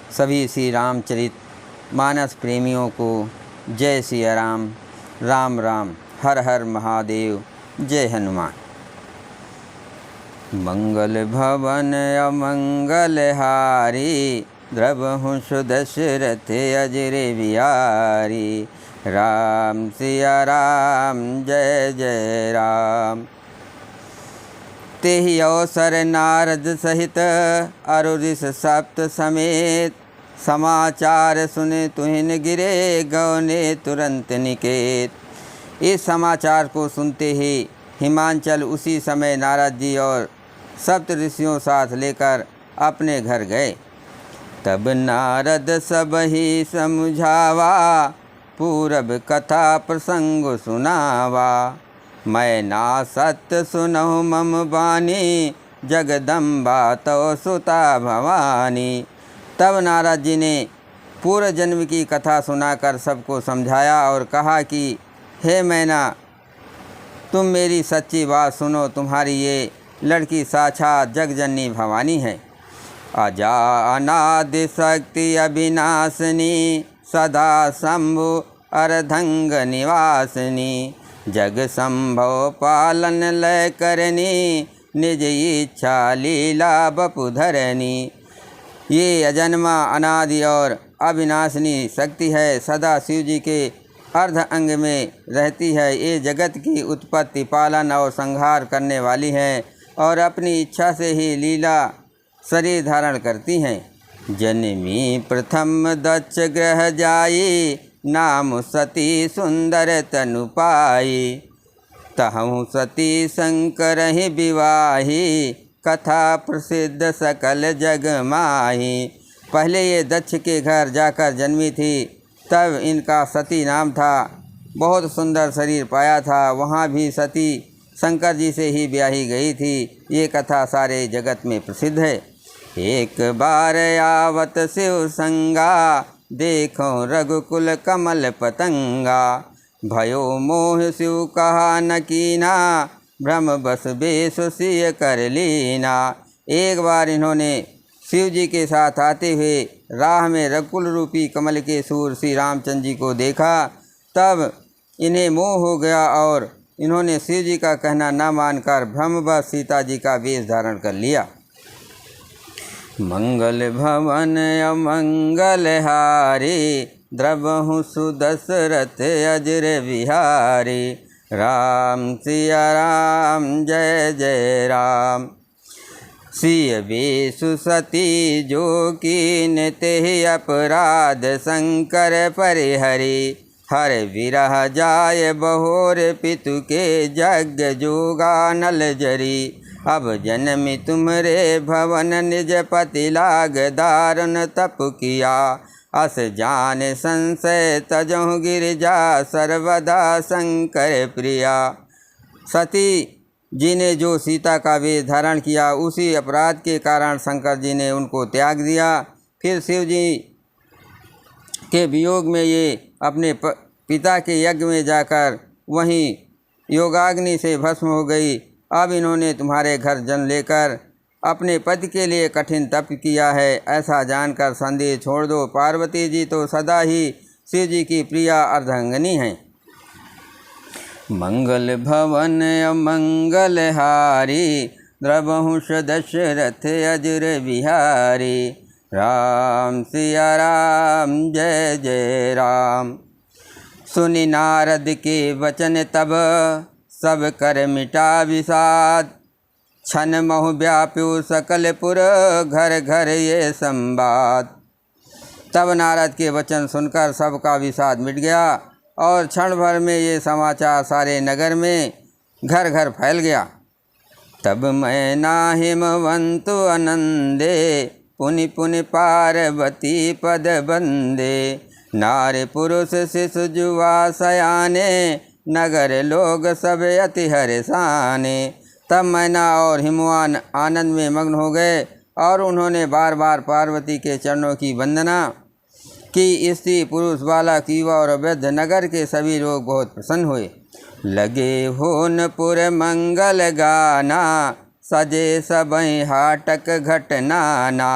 सभी श्री रामचरित मानस प्रेमियों को जय सिया राम। राम राम, हर हर महादेव, जय हनुमान। मंगल भवन अमंगल हारी, द्रवहु सुदशरथ अजर बिहारी। राम सिया राम, जय जय राम। तेहि अवसर नारद सहित अरुदिस सप्त समेत, समाचार सुने तुहिन गिरे गौने तुरंत निकेत। इस समाचार को सुनते ही हिमांचल उसी समय नारद जी और सप्त ऋषियों साथ लेकर अपने घर गए। तब नारद सब ही समझावा, पूरब कथा प्रसंग सुनावा। मैं ना सत्य सुनहु मम बानी, जगदम्बा तव सुता भवानी। तब नारद जी ने पूर्व जन्म की कथा सुनाकर सबको समझाया और कहा कि हे मैना, तुम मेरी सच्ची बात सुनो। तुम्हारी ये लड़की साक्षात जगजननी भवानी है। अजा अनादि शक्ति अविनाशिनी, सदा शंभु अर्धंग निवासिनी। जग संभव पालन लय करनी, निज इच्छा लीला बपुधरनी। ये अजन्मा अनादि और अविनाशिनी शक्ति है, सदा शिव जी के अर्ध अंग में रहती है। ये जगत की उत्पत्ति, पालन और संहार करने वाली है और अपनी इच्छा से ही लीला शरीर धारण करती हैं। जन्मी प्रथम दक्ष ग्रह जाई, नाम सती सुंदर तनु पाई। तहु सती शंकर ही विवाही, कथा प्रसिद्ध सकल जग माही। पहले ये दक्ष के घर जाकर जन्मी थी, तब इनका सती नाम था। बहुत सुंदर शरीर पाया था। वहाँ भी सती शंकर जी से ही ब्याही गई थी। ये कथा सारे जगत में प्रसिद्ध है। एक बार आवत शिव संगा, देखो रघुकुल कमल पतंगा। भयो मोह शिव कहा न कीना, भ्रम बस बेस सिय कर लीना। एक बार इन्होंने शिव जी के साथ आते हुए राह में रघुकुल रूपी कमल के सूर श्री रामचंद्र जी को देखा। तब इन्हें मोह हो गया और इन्होंने शिव जी का कहना न मानकर भ्रमवश सीता जी का वेश धारण कर लिया। मंगल भवन अमंगल हारी, द्रवहु सुदशरथ अजर बिहारी। राम सिया राम, जय जय राम। सिय बेसु सती जो कीन, तेहि अपराध शंकर परिहरी। हर विरह जाय बहोर, पितु के जग जोगा नल जरी। अब जन्मी तुमरे भवन, निज पति लाग दारुण तप किया। अस जान संशय तजहु गिरिजा, सर्वदा शंकर प्रिया। सती जी ने जो सीता का वेश धारण किया, उसी अपराध के कारण शंकर जी ने उनको त्याग दिया। फिर शिव जी के वियोग में ये अपने पिता के यज्ञ में जाकर वहीं योगाग्नि से भस्म हो गई। अब इन्होंने तुम्हारे घर जन्म लेकर अपने पति के लिए कठिन तप किया है, ऐसा जानकर संदेह छोड़ दो। पार्वती जी तो सदा ही शिव जी की प्रिया अर्धांगिनी हैं। मंगल भवन अमंगल हारी, द्रवहु दशरथ अजर बिहारी। राम सिया राम, जय जय राम। सुनि नारद के वचन तब, सब कर मिटा विषाद। छन महु व्याप्यु सकल पुर, घर घर ये संवाद। तब नारद के वचन सुनकर सबका विषाद मिट गया और क्षण भर में ये समाचार सारे नगर में घर घर फैल गया। तब मैं ना हिमवंतु आनंदे, पुनि पुनि पार्वती पद बंदे। नारी पुरुष शिशु जुवा सयाने, नगर लोग सब अति हर्षाने। तब मैना और हिमवान आनंद में मग्न हो गए और उन्होंने बार बार पार्वती के चरणों की वंदना की। स्त्री पुरुष बालक युवा और वृद्ध नगर के सभी लोग बहुत प्रसन्न हुए। लगे होनपुर मंगल गाना, सजे सबई हाटक घटनाना।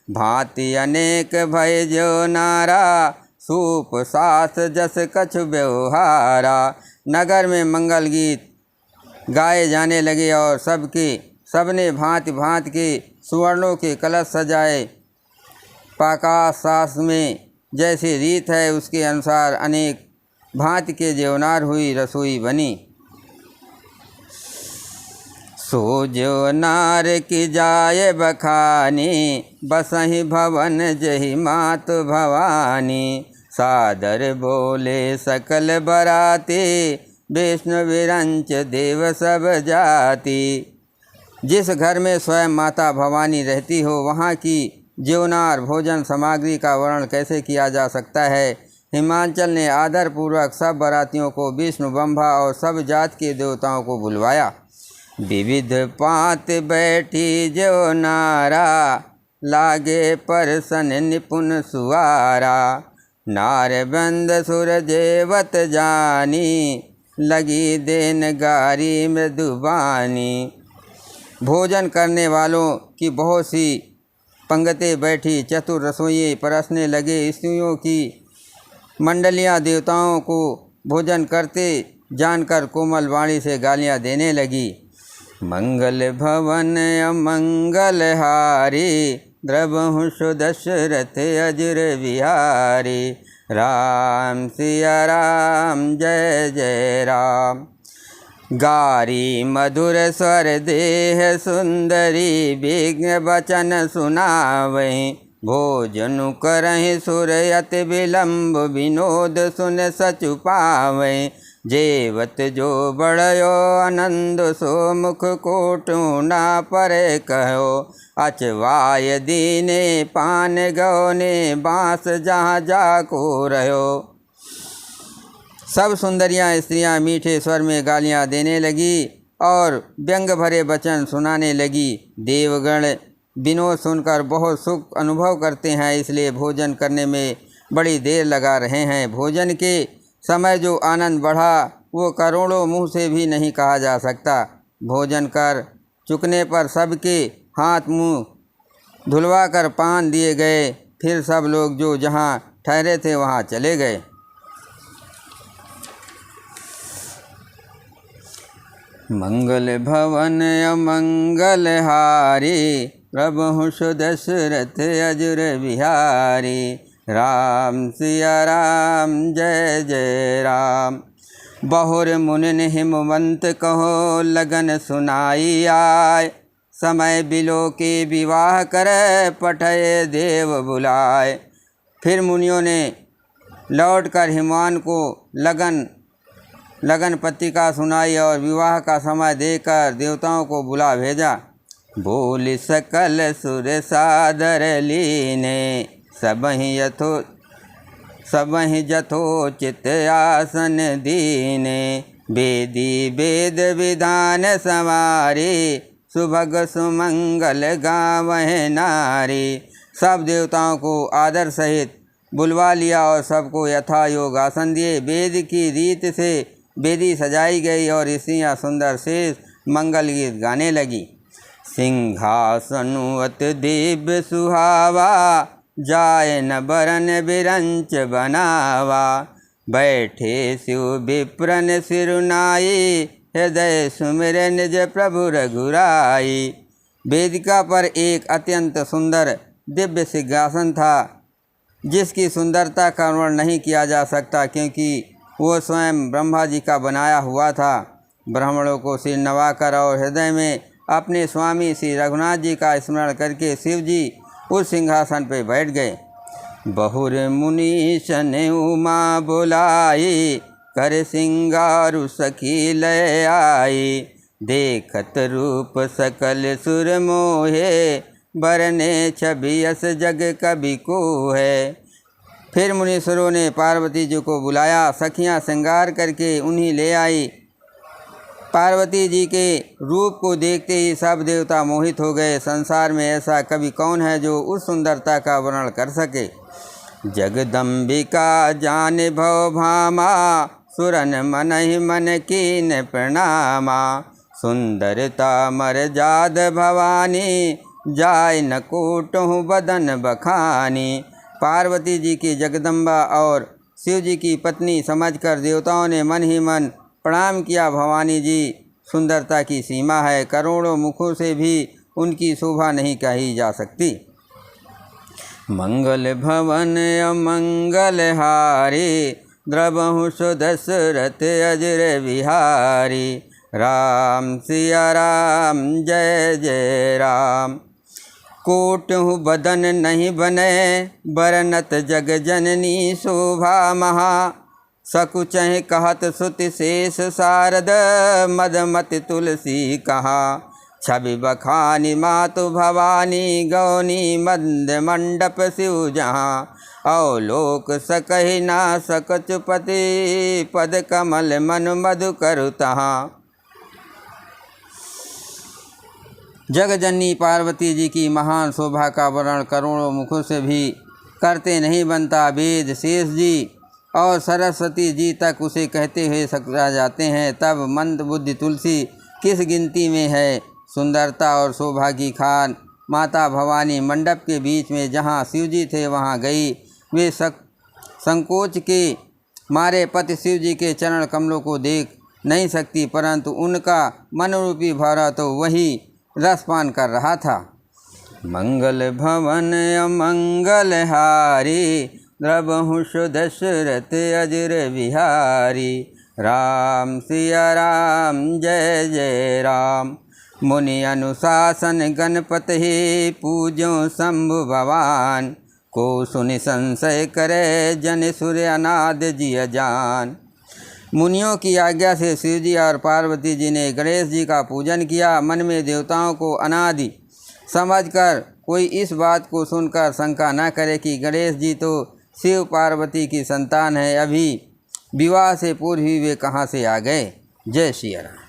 भांति अनेक भय जो नारा, सूप सास जस कछु व्यवहारा। नगर में मंगल गीत गाए जाने लगे और सबने भांति भांति के सुवर्णों के कलश सजाए। पाका सास में जैसी रीत है उसके अनुसार अनेक भांति के जेवनार हुई रसोई बनी। सो जेवनार की जाए बखानी, बसहि भवन जहि मात भवानी। सादर बोले सकल बराती, विष्णु विरंच देव सब जाति। जिस घर में स्वयं माता भवानी रहती हो वहाँ की जेवनार भोजन सामग्री का वर्णन कैसे किया जा सकता है। हिमांचल ने आदरपूर्वक सब बारातियों को, विष्णु ब्रह्मा और सब जात के देवताओं को बुलवाया। विविध पात बैठी जेवनारा, लागे परसन निपुण सुवारा। नारबंद सुर जेवत जानी, लगी देन गारी मृदुबानी। भोजन करने वालों की बहुत सी पंगतें बैठी, चतुर रसोई परसने लगे। स्त्रियों की मंडलियां देवताओं को भोजन करते जानकर कोमल वाणी से गालियां देने लगी। मंगल भवन अमंगल हारी, द्रवहु सुदशरथ अजर बिहारी। राम सिया राम जय जय राम। गारी मधुर स्वर देह सुंदरी, विघ्न बचन सुनावहीं। भोजन करहि सुर अति विलम्ब, विनोद सुन सचु पावहीं। जेवत जो बड़यो आनंद, सो मुख कोटु ना परे कहो। अचवाय दीने पान गौने, बाँस जहाँ जाको रहो। सब सुंदरियाँ स्त्रियाँ मीठे स्वर में गालियाँ देने लगी और व्यंग भरे वचन सुनाने लगी। देवगण विनोद सुनकर बहुत सुख अनुभव करते हैं, इसलिए भोजन करने में बड़ी देर लगा रहे हैं। भोजन के समय जो आनंद बढ़ा वो करोड़ों मुँह से भी नहीं कहा जा सकता। भोजन कर चुकने पर सबके हाथ मुँह धुलवा कर पान दिए गए। फिर सब लोग जो जहाँ ठहरे थे वहाँ चले गए। मंगल भवन अमंगल हारी, प्रभु सुदशरथ अजर बिहारी। राम सिया राम जय जय राम। बहुर मुनि हिमवंत कहो, लगन सुनाई आय। समय बिलो के विवाह करे, पठय देव बुलाए। फिर मुनियों ने लौटकर हिमवान को लगन पत्रिका सुनाई और विवाह का समय देकर देवताओं को बुला भेजा। बोल सकल सुर सादर लीने, सबहि यथोचित आसन दीने। वेदी वेद विधान संवारी, सुभग सुमंगल गावह नारी। सब देवताओं को आदर सहित बुलवा लिया और सबको यथा योग आसन दिए। वेद की रीत से वेदी सजाई गई और स्त्रियाँ सुंदर शेष मंगल गीत गाने लगी। सिंहासनुवत दिव्य सुहावा, जाय न बरन बिरंच बनावा। बैठे शिव विप्रन सिरुनाई, हृदय सुमिर निज प्रभु रघुराई। वेदिका पर एक अत्यंत सुंदर दिव्य सिंहासन था, जिसकी सुंदरता का वर्णन नहीं किया जा सकता, क्योंकि वो स्वयं ब्रह्मा जी का बनाया हुआ था। ब्राह्मणों को सिर नवाकर और हृदय में अपने स्वामी श्री रघुनाथ जी का स्मरण करके शिव जी उस सिंहासन पर बैठ गए। बहुर मुनीशन उमा बुलाई, कर सिंगारु सखी लय आई। देखत रूप सकल सुर मोहे, बरने छवि यस जग कवि को है। फिर मुनीश्वरों ने पार्वती जी को बुलाया। सखियां श्रृंगार करके उन्हें ले आई। पार्वती जी के रूप को देखते ही सब देवता मोहित हो गए। संसार में ऐसा कवि कौन है जो उस सुंदरता का वर्णन कर सके। जगदम्बिका जाने भव भामा, सुरन मनहि मन कीन प्रणामा। सुंदरता मर जाद भवानी, जाय न कोटहु बदन बखानी। पार्वती जी की जगदम्बा और शिव जी की पत्नी समझकर देवताओं ने मन ही मन प्रणाम किया। भवानी जी सुंदरता की सीमा है, करोड़ों मुखों से भी उनकी शोभा नहीं कही जा सकती। मंगल भवन अमंगल हारी, द्रवहु सुदशरथ अजर बिहारी। राम सिया राम जय जय राम। कोटहु बदन नहीं बने, बरनत जग जननी शोभा महा। सकुचहि कहत सुति शेष शारद, मदमति तुलसी कहा। छवि बखानी मातु भवानी, गौनी मंद मंडप शिव जहाँ। अवलोक सकहि ना सकच पति, पद कमल मन मधु करु तहाँ। जगजननी पार्वती जी की महान शोभा का वर्णन करोड़ों मुखों से भी करते नहीं बनता। वेद शेष जी और सरस्वती जी तक उसे कहते हुए सकरा जाते हैं, तब मंद बुद्धि तुलसी किस गिनती में है। सुंदरता और शोभा की खान माता भवानी मंडप के बीच में जहाँ शिवजी थे वहाँ गई। वे संकोच के मारे पति शिव जी के चरण कमलों को देख नहीं सकती, परंतु उनका मनरूपी भौरा तो वही रसपान कर रहा था। मंगल भवन अमंगल हारी, द्रवहु सुदशरथ अजर बिहारी। राम सिया राम जय जय राम। मुनि अनुशासन गणपति, पूज्यो शंभु भवान। को सुनि संशय करे, जन सूर्य अनाद जिय जान। मुनियों की आज्ञा से शिवजी और पार्वती जी ने गणेश जी का पूजन किया। मन में देवताओं को अनादि समझकर कोई इस बात को सुनकर शंका न करे कि गणेश जी तो शिव पार्वती की संतान है, अभी विवाह से पूर्व ही वे कहाँ से आ गए। जय श्री राम।